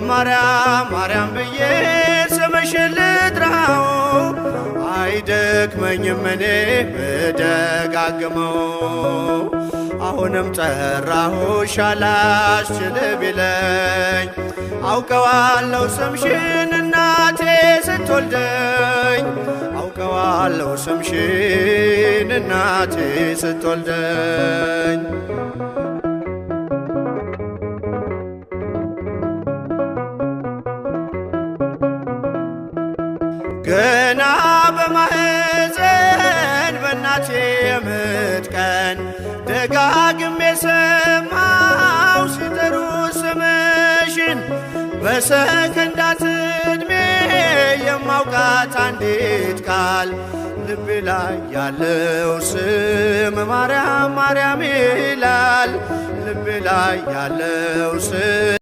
ማርያም ማርያም ብዬ ስምሽን ልጥራው አይደክመኝም እኔ ብደጋግመው። አሁንም ጠራሁሽ አላስችል ቢለኝ አውቀዋለሁ ስምሽን እናቴ ስትወልደኝ አውቀዋለሁ ስምሽን እናቴ ስትወልደኝ። ገና በማህፀን በእናቴ የምጥ ቀን ደጋግሜ ሰማው ሲጠሩ ስምሽን በሰከንዳት ዕድሜ የማውቃት አንዲት ቃል ልቤ ላይ ያለው ስም ማርያም ማርያም ይላል። ልቤ ላይ ያለው ስም